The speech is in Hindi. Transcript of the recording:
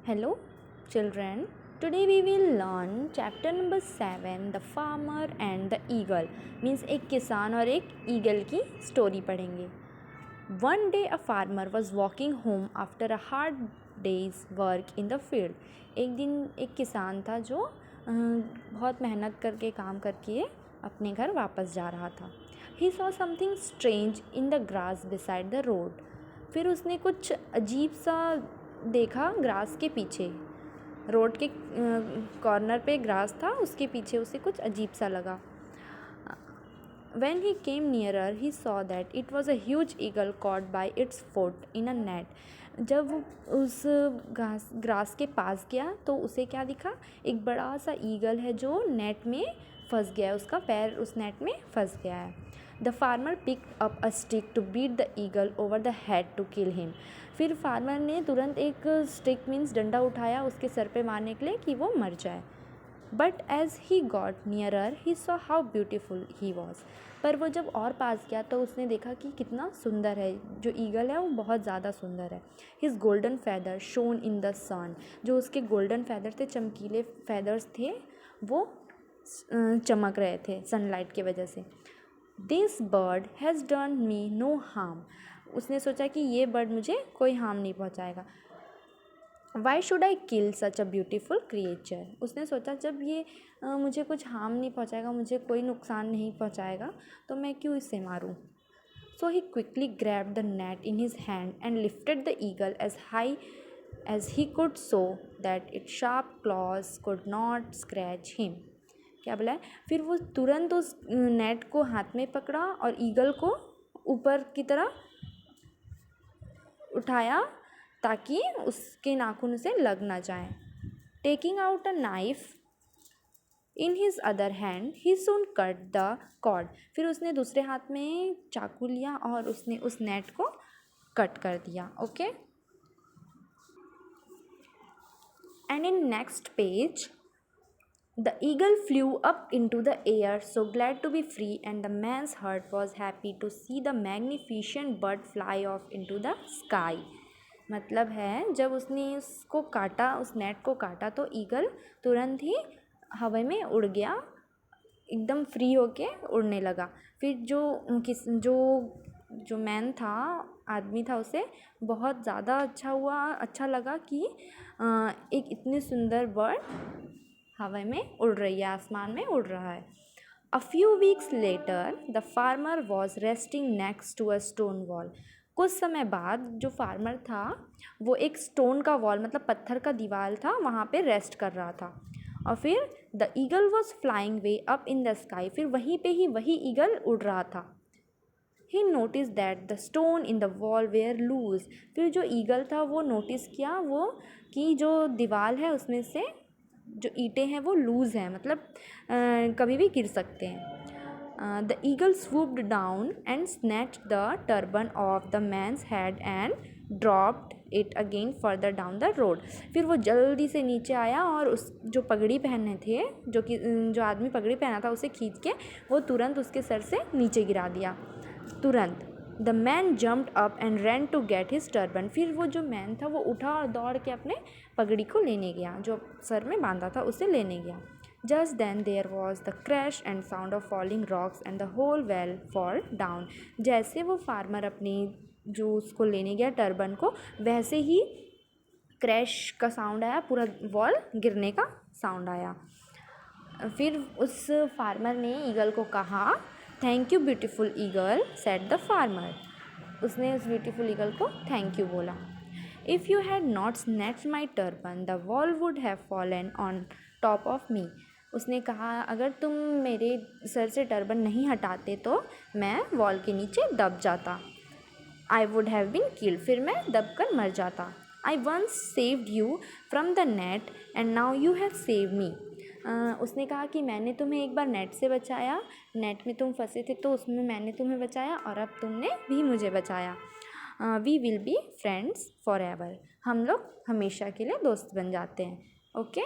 Hello, children. Today we will learn chapter number 7, The Farmer and the Eagle. Means एक किसान और एक ईगल की स्टोरी पढ़ेंगे. One day a farmer was walking home after a hard day's work in the field. एक दिन एक किसान था जो बहुत मेहनत करके काम करके अपने घर वापस जा रहा था. He saw something strange in the grass beside the road. फिर उसने कुछ अजीब सा देखा ग्रास के पीछे. रोड के कॉर्नर पे ग्रास था, उसके पीछे उसे कुछ अजीब सा लगा. When he came nearer, he saw that it was a huge eagle caught by its foot in a net. जब वो उस ग्रास के पास गया तो उसे क्या दिखा? एक बड़ा सा ईगल है जो नेट में फंस गया है, उसका पैर उस नेट में फंस गया है. The farmer picked up a stick to beat the eagle over the head to kill him. फिर फार्मर ने तुरंत एक स्टिक मीन्स डंडा उठाया उसके सर पे मारने के लिए कि वो मर जाए. But as he got nearer he saw how beautiful he was. पर वो जब और पास गया तो उसने देखा कि कितना सुंदर है. जो ईगल है वो बहुत ज़्यादा सुंदर है. His golden feather shone in the sun. जो उसके गोल्डन फैदर थे, चमकीले फैदर्स थे, वो चमक रहे थे सनलाइट की वजह से. This bird has done me know harm. उसने सोचा कि ये बर्ड मुझे कोई हार्म नहीं पहुंचाएगा. Why should I kill such a beautiful creature. उसने सोचा जब ये मुझे कुछ हार्म नहीं पहुंचाएगा, मुझे कोई नुकसान नहीं पहुंचाएगा, तो मैं क्यों इसे मारूं. So he quickly grabbed the net in his hand and lifted the eagle as high as he could so that its sharp claws could not scratch him. क्या बोला है? फिर वो तुरंत उस नेट को हाथ में पकड़ा और ईगल को ऊपर की तरह उठाया ताकि उसके नाखून उसे लग ना जाए. Taking out a knife in his other hand he soon cut the cord. फिर उसने दूसरे हाथ में चाकू लिया और उसने उस नेट को कट कर दिया. Okay. And in next page the eagle flew up into the air, so glad to be free, and the man's heart was happy to see the magnificent bird fly off into the sky. मतलब है जब उसने उसको काटा, उस नेट को काटा, तो ईगल तुरंत ही हवा में उड़ गया, एकदम फ्री होके उड़ने लगा. फिर जो मैन था, आदमी था, उसे बहुत ज़्यादा अच्छा लगा कि एक इतनी सुंदर बर्ड हवा में उड़ रही है, आसमान में उड़ रहा है. A few weeks later the farmer was resting next to a stone wall. कुछ समय बाद जो फार्मर था वो एक स्टोन का वॉल, मतलब पत्थर का दीवार था, वहाँ पे रेस्ट कर रहा था. और फिर the eagle was flying way up in the sky. फिर वहीं पे ही वही ईगल उड़ रहा था. He notice that the stone in the wall were loose. फिर जो ईगल था वो नोटिस किया वो कि जो दीवार है उसमें से जो ईंटें हैं वो लूज़ हैं, मतलब कभी भी गिर सकते हैं. The eagle swooped down and snatch the turban off the man's head and dropped it again further down the road. फिर वो जल्दी से नीचे आया और उस जो पगड़ी पहने थे, जो आदमी पगड़ी पहना था, उसे खींच के वो तुरंत उसके सर से नीचे गिरा दिया. तुरंत the man jumped up and ran to get his turban. फिर वो जो मैन था वो उठा और दौड़ के अपने पगड़ी को लेने गया, जो सर में बांधा था उसे लेने गया. Just then there was the crash and sound of falling rocks and the whole well fall down. जैसे वो फार्मर अपनी जो उसको लेने गया टर्बन को, वैसे ही क्रैश का साउंड आया, पूरा वॉल गिरने का साउंड आया. फिर उस फार्मर ने ईगल को कहा, thank you beautiful eagle, said the farmer. उसने उस ब्यूटीफुल ईगल को थैंक यू बोला. If you had not snatched my turban the wall would have fallen on top of me. उसने कहा अगर तुम मेरे सर से टर्बन नहीं हटाते तो मैं वॉल के नीचे दब जाता. I would have been killed. फिर मैं दब कर मर जाता. I once saved you from the net and now you have save me. उसने कहा कि मैंने तुम्हें एक बार नेट से बचाया, नेट में तुम फंसे थे तो उसमें मैंने तुम्हें बचाया और अब तुमने भी मुझे बचाया. We will be friends for ever. हम लोग हमेशा के लिए दोस्त बन जाते हैं. ओके.